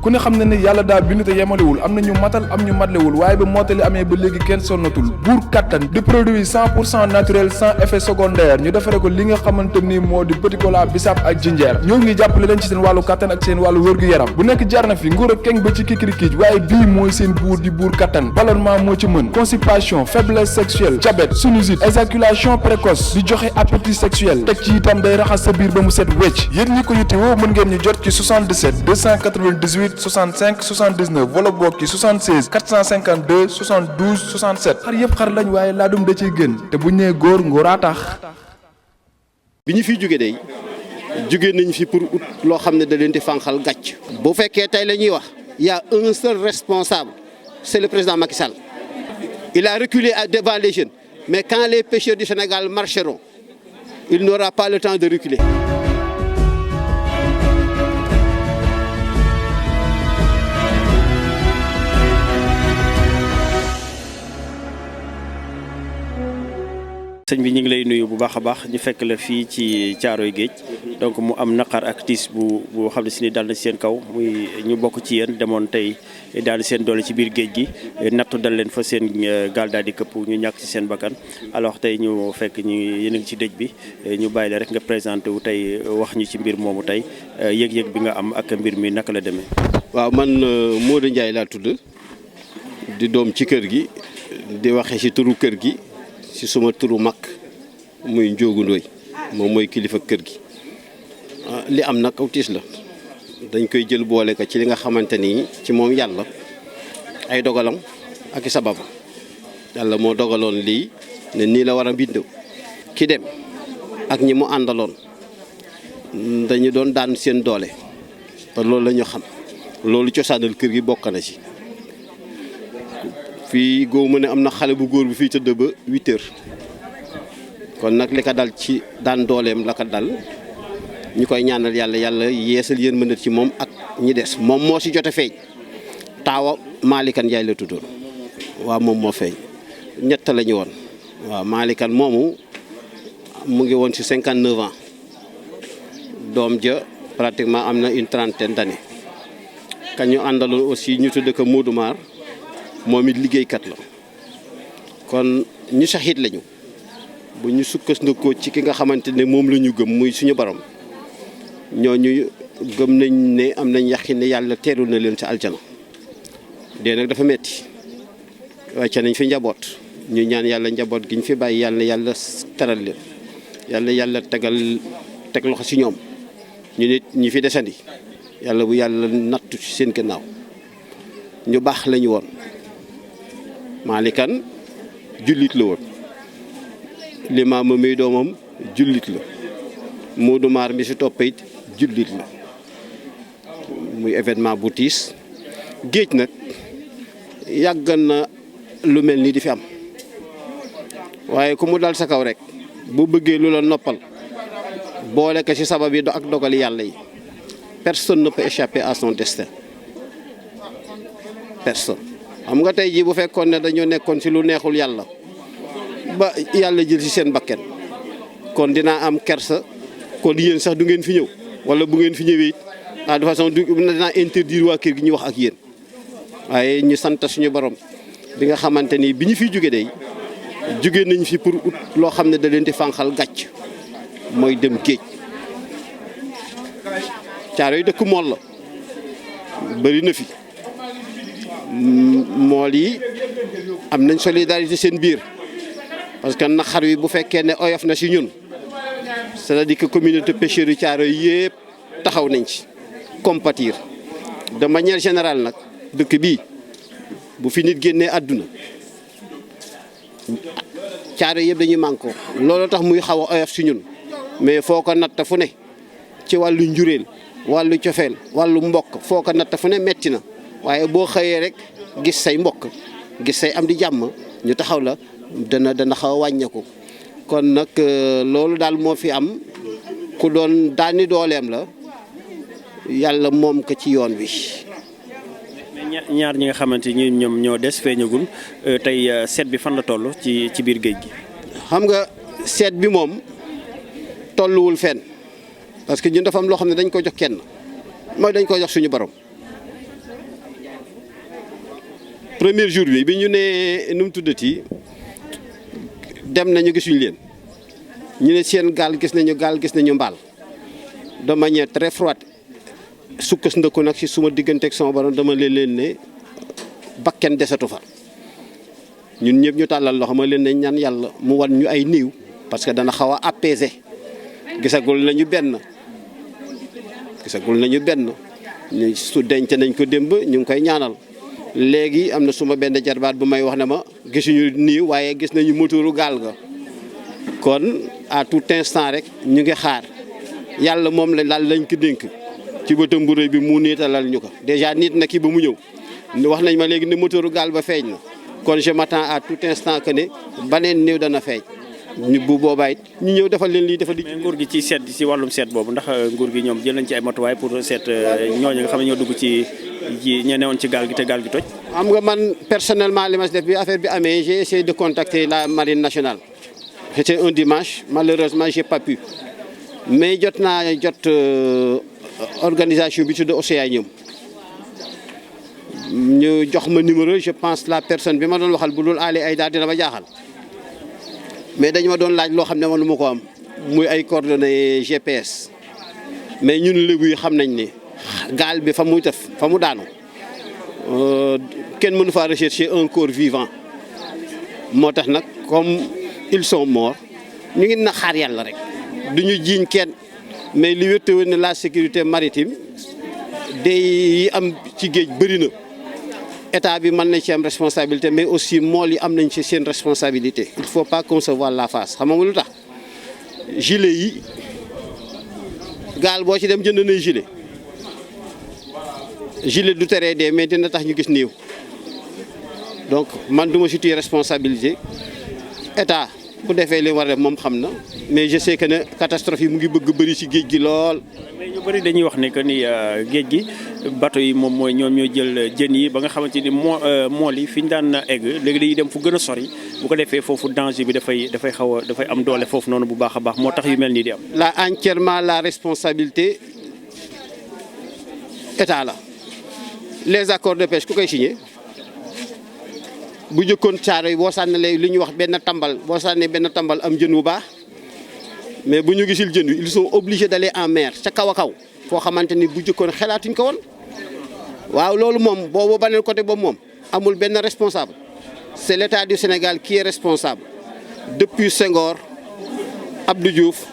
ku ne xam ne ne yàlla daa bind te yemalewul am na ñu matal am ñu matlewul waaye ba mottali amee ba léegi kenn sonnatul buur kattan di produit 100% naturel sans effet secondaire ñu defare ko li nga xamante ni moo di petit cola bisaab ak jinjeer ñoo ngi jàppale leen ci seen wàllu kattan ak seen wàllu wërgu-yaram bu nekk jar na fi nguur ak keng ba ci kikirikiij waaye bii mooy seen buur di buur kattan ballonnement moo ci mën constipation faiblesse sexuelle diabète sinusite éjaculation précoce di joxe appétit sexuel teg ci itam day raxas sa biir ba mu set wecc yéen ñi ko yittewoo mën ngeen ñu jot ci 77 298 65 79 wala boog ci 76 452 72 67 xar yëpp xar lañ waaye laadum da ciy gën te bu ñu nee góor ngóoraa tax. bi ñu fiy jóge day jóge nañ fi pour ut loo xam ne da leen di fànqal gàcc. bu fekkee tey la ñuy wax y a un seul responsable c'est le président Macky Sall. Il a reculé devant les jeunes mais quand les pêcheurs du Sénégal marcheront il n'aura pas le temps de reculer. sëñ bi ñu ngi lay nuyu bu baax a baax ñu fekk la fii ci Caaroy Géej donc mu am naqar ak tiis bu xam ne si ni dal na seen kaw muy ñu bokk ci yéen demoon tey daal seen doole ci biir géej gi nattu dal leen fa seen gaal daal di këpp ñu ñàkk ci seen bakkan alors tey ñu fekk ñu yéen a ngi ci dëj bi ñu bàyyi la rek nga présenté wu tey wax ñu ci mbir moomu tey yëg-yëg bi nga am ak mbir mi naka la demee. waaw man Modou Ndiaye laa tudd di doom ci kër gi di waxe ci turu kër gi. ci suma turu mag muy Njóogu Ndooy moom mooy kilifa kër gi li am nag aw tiis la dañ koy jël boole ko ci li nga xamante ni ci moom yàlla ay dogalam ak i sabab yàlla moo dogaloon lii ne nii la war a bindoo ki dem ak ñi mu àndaloon dañu doon daan seen doole te loolu la ñu xam loolu cosaanal kër gi bokk na ci. fii góob ma ne am na xale bu góor bi fii tëdd ba 8 heures kon nag li ko dal ci daan dooleem la ko dal ñu koy ñaanal yàlla yeesal yéen mën ci moom ak ñi des moom moo si jote feeñ taawa Malikan Njaay la tuddoon waaw moom moo feeñ ñett la ñu woon waaw Malikan moomu mu ngi woon si 59 ans doom ja pratiquement am na une trentaine d'années kañ ñu àndaloon aussi ñu tudd ko Modou Mar moom it liggéeykat la kon ñu saxit lañu bu ñu sukkandikoo ci ki nga xamante ne moom la ñu gëm muy suñu borom ñooñu gëm nañ ne am nañ yaqin ne yàlla teelu na leen ci aljana dee nag dafa metti wàcce nañ fi njaboot ñu ñaan yàlla njaboot gi ñu fi bàyyi yàlla teral leen yàlla teg loxo ci ñoom ñu nit ñi fi desandi yàlla bu yàlla nattu ci seen gannaaw ñu baax lañu woon. Malikan jullit la woon limaam mi doomam jullit la Modou Mar mi si topp it jullit la muy événement bu tiis géej nag yàgg na lu mel ni di fi am waaye ku mu dal sa kaw rek bu bëggee lu la noppal boole ko ci sabab yi ak dogali yàlla yi personne ne peut échapper à son destin personne. xam nga tey jii bu fekkoon ne dañoo nekkoon ci lu neexul yàlla ba yàlla jël ci seen bakken kon dinaa am kersa kon yéen sax du ngeen fi ñëw wala bu ngeen fi ñëwee it de façon dinaa interdire waa kër gi ñu wax ak yéen waaye ñu sant suñu borom bi nga xamante ni bi ñu fiy jóge day jóge nañ fi pour ut loo xam ne da leen di fànqal gàcc mooy dem géej Caaroy dëkk mool la bari na fi. mool yi am nañ solidarité seen biir parce que naqar wi bu fekkee ne oyof na ci ñun c'est-à-dire que communauté pêcheurs yu Caaroy yëpp taxaw nañ ci compatir de manière générale nag dëkk bii bu fi nit génnee àdduna Caaroy yëpp dañuy mànkoo loolu tax muy xaw a oyof ci ñun mais foo ko natt fu ne ci wàllu njuréel wàllu cofeel wàllu mbokk foo ko natt fu ne metti na waaye boo xëyee rek gis say mbokk gis say am di jàmm ñu taxaw la dana xaw a wàññeeku kon nag loolu daal moo fi am ku doon daani dooleem la yàlla moom ko ci yoon wi. ñaar ñi nga xamante ni ñoom ñoo des feeñagul tey seet bi fan la toll ci biir géej gi. xam nga seet bi moom tolluwul fenn parce que ñun dafa am loo xam ne dañ ko jox kenn mooy dañ ko jox suñu borom premier jour bi ñu ne nu mu tuddati dem nañu gisuñu leen ñu ne seen gaal gis nañu mbaal de manière très froide sukkandiku nag ci suma digganteeg sama borom dama leen ne bakken desatu fa ñun ñëpp ñu tàllal loxo ma leen ne ñaan yàlla mu wan ñu ay niiw parce que dana xaw a apaiser gisagul nañu benn ñu su denc nañ ko démb ñu ngi koy ñaanal léegi am na suma benn jarbaat bu may wax ne ma gisuñu niiw waaye gis nañu motoru gaal ga kon à tout instant rek ñu ngi xaar yàlla moom la daal lañ ko dénk ci bëtam bu rëy bi mu niitalal ñu ko déjà nit na ki ba mu ñëw wax nañ ma léegi ne motoru gaal ba feeñ na kon je m'attends à tout instant que ne baneen néew dana feeñ ñu bu boobaa it ñu ñëw defal leen lii defal. mais nguur gi ci wàllum seet boobu ndax nguur gi ñoom jël nañ ci ay matuwaay pour seet ñooñu nga xam ne ñoo dugg ci ña newoon ci gaal gi te gaal gi toj. xam nga man personnellement li ma si def bi affaire bi amee j'ai essayé de contacter la marine nationale c'était un dimanche malheureusement j'ai pas pu mais jot organisation bi tudd Océanium ñu jox ma numéro je pense la personne bi ma doon waxal bu dul Ali Aïda dina ma jaaxal mais dañu ma doon laaj loo xam ne man lu ma ko am muy ay coordonnées GPS mais ñun lébu yi xam nañ ne gaal bi fa mu daanu kenn mënu faa rechercher un corps vivant moo tax nag comme ils sont morts ñu ngi na xaar yàlla rek duñu jiiñ kenn mais li wér te wér ne la sécurité maritime day am ci géej bëri na état bi mën nañ ci am responsabilité mais aussi mool yi am nañ ci seen responsabilité il faut pas qu'on se voile la face xam nga lu tax gilet yi gaal boo ci dem jënd nañ gilet du teree dee mais dina tax ñu gis néew donc man du ma situer responsabilité état bu defee li war a def moom xam na mais je sais que ne catastrophe yi mu ngi bëgg bëri ci géej gi lool. mais ñu bëri dañuy wax ne que ni géej gi bateau yi moom mooy ñoom ñooy jël jën yi ba nga xamante ni mool yi fi ñu daan egg léegi dañuy dem fu gën a sori bu ko defee foofu danger bi dafay am doole foofu noonu bu baax a baax moo tax yu mel nii di am. la entièrement la responsabilité état la les accords de pêche ku koy signé. bu jëkkoon caaro yi boo sànnalee li ñuy wax benn tambal am jën bu baax mais bu ñu gisul jën wi ils sont obligés d'aller en mer ca kaw a kaw foo xamante ni bu jëkkoon xelaatuñ ko woon waaw loolu moom boobu baneen côté boobu moom amul benn responsable c'est l'État du Sénégal qui est responsable depuis Senghor Abdou Diouf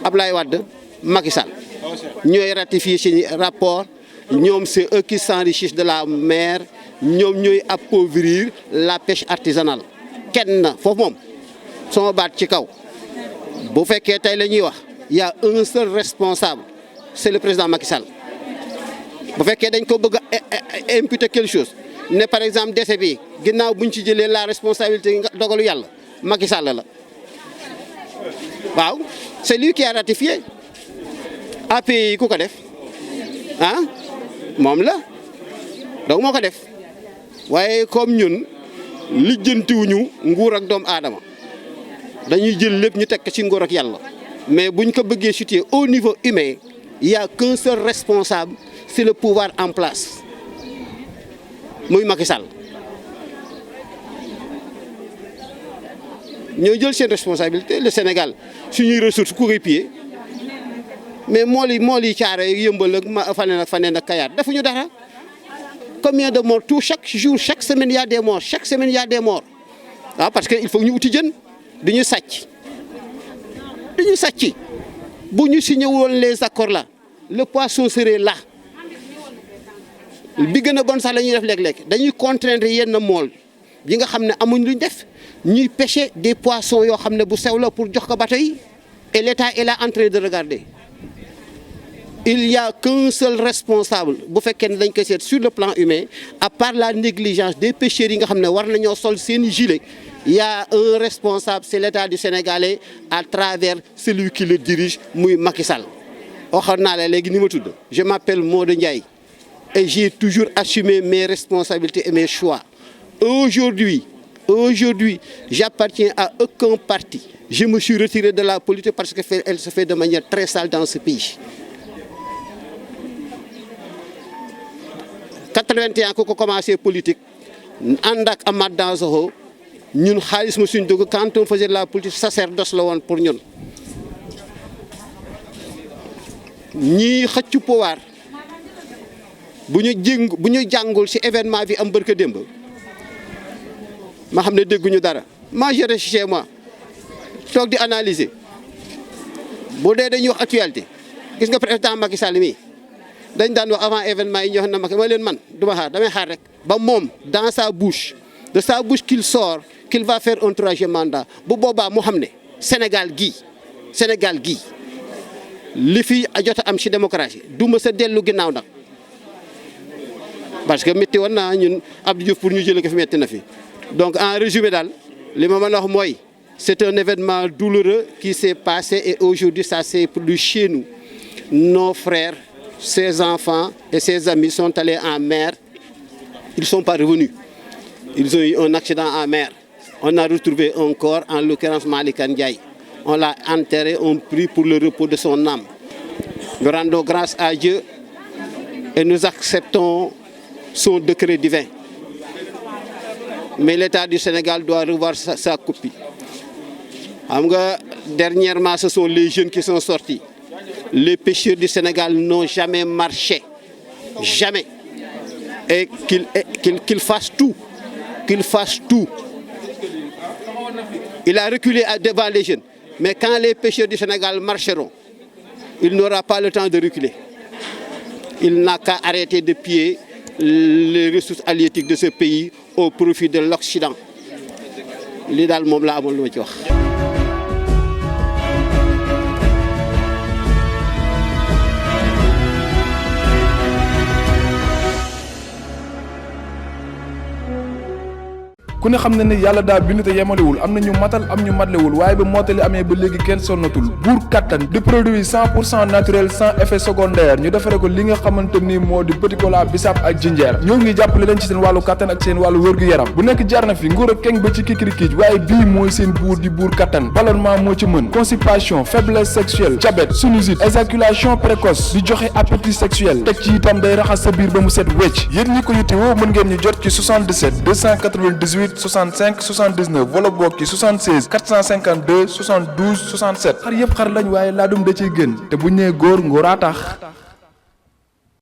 Ablaye Wade Macky Sall ñooy ratifié ci rapport ñoom c'est eux qui s'enrichissent de la mer ñoom ñooy appauvrir la pêche artisanale kenn foofu moom sama baat ci kaw bu fekkee tey la ñuy wax y a un seul responsable c'est le président Macky Sall bu fekkee dañ ko bëgg a imputer quelque chose ne par exemple décès bi ginnaaw buñ ci jëlee la responsabilité dogalu yàlla Macky Sall la waaw c'est lui qui a ratifié API ku ko def ah moom la donc moo ko def waaye comme ñun lijjantiwuñu nguur ak doomu aadama dañuy jël lépp ñu teg ci nguur ak yàlla mais buñ ko bëggee situer au niveau humain il y a qu'un seul responsable c'est le pouvoir en place muy Macky Sall ñooy jël seen responsabilité le Sénégal suñuy ressources ku koy piller mais mool yi caare yëmbal ak faneen ak Kayar defuñu dara. Combien de morts tout chaque jour chaque semaine il y a des morts chaque semaine il y a des morts waaw parce que il faut ñu uti jën duñu sàcc bu ñu signé woon les accords là le poisson serait là bi gën a bon sax la ñuy def léeg-léeg dañuy contraindre yenn mool yi nga xam ne amuñ luñ def ñuy pêcher des poissons yoo xam ne bu sew la pour jox ko bateau yi et l'État est là en train de regarder. Il y a qu'un seul responsable bu fekkee ne dañ ko seet sur le plan humain à part la négligence des pêcheurs yi nga xam ne war nañoo sol seeni gilet il y a un responsable c'est l'État du Sénégalais à travers celui qui le dirige muy Macky Sall. waxoon naa la léegi ni ma tudd je m'appelle Modou Ndiaye et j'ai toujours assumé mes responsabilités et mes choix. Aujourd'hui j'appartiens à aucun parti. Je me suis retiré de la politique parce que elle se fait de manière très sale dans ce pays. 81 ku ko commencé politique ànd ak Amath Dansokho ñun xaalis ma suñ dugg quand on faisait la politique sacerdoce la woon pour ñun ñii xëccu pouvoir bu ñu jàngul ci événement bi am barka démb ma xam ne dégguñu dara moi je reste chez moi toog di analyser bu dee dañuy wax actualité gis nga président Macky Sall mii dañ daan wax avant événement yi ñu wax na Macky mooy leen man duma xaar damay xaar rek ba moom dans sa bouche de sa bouche qu'il sort qu'il va faire un troisième mandat bu boobaa mu xam ne Sénégal gii li fi jot a am ci démocratie du ma sa dellu ginnaaw nag parce que métti woon naa ñun Abdou Diouf pour ñu jëlee ko fi métti na fi donc en résumé daal li ma mën a wax mooy c'est un événement douloureux qui s'est passé et aujourd'hui ça s'est produit chez nous. Nos frères, ses enfants et ses amis sont allés en mer. Ils ne sont pas revenus. Ils ont eu un accident en mer. On a retrouvé un corps, en l'occurrence Malick Ndiaye. On l'a enterré, on prie pour le repos de son âme. Nous rendons grâce à Dieu et nous acceptons son décret divin. Mais l'État du Sénégal doit revoir sa copie. Dernièrement, ce sont les jeunes qui sont sortis. Les pêcheurs du Sénégal n'ont jamais marché. Jamais. Et qu'ils fassent tout. Qu'ils fassent tout. Il a reculé devant les jeunes. Mais quand les pêcheurs du Sénégal marcheront, il n'aura pas le temps de reculer. Il n'a qu'à arrêter de piller les ressources halieutiques de ce pays au profit de l'Occident. L'idéal moom la amoon lu ma ci wax. ku ne xam ne ne yàlla daa bind te yemalewul am na ñu matal am ñu matlewul waaye ba mottali amee ba léegi kenn sonnatul buur kattan di produit 100% naturel sans effet secondaire ñu defare ko li nga xamante ni moo di petit cola bisaab ak jinjeer ñoo ngi jàppale leen ci seen wàllu kattan ak seen wàllu wërgu-yaram bu nekk jar na fi nguur ak keng ba ci kikirikiij waaye bii mooy seen buur di buur kattan ballonnement moo ci mën constipation faiblesse sexuelle diabète sinusite éjaculation précoce di joxe appétit sexuel teg ci itam day raxas sa biir ba mu set wecc yéen ñi ko yittewoo mën ngeen ñu jot ci 77 298 65 79 wala boog ci 76 452 72 67 xar yëpp xar lañ waaye laadum da ciy gën te bu ñu nee góor ngóoraa tax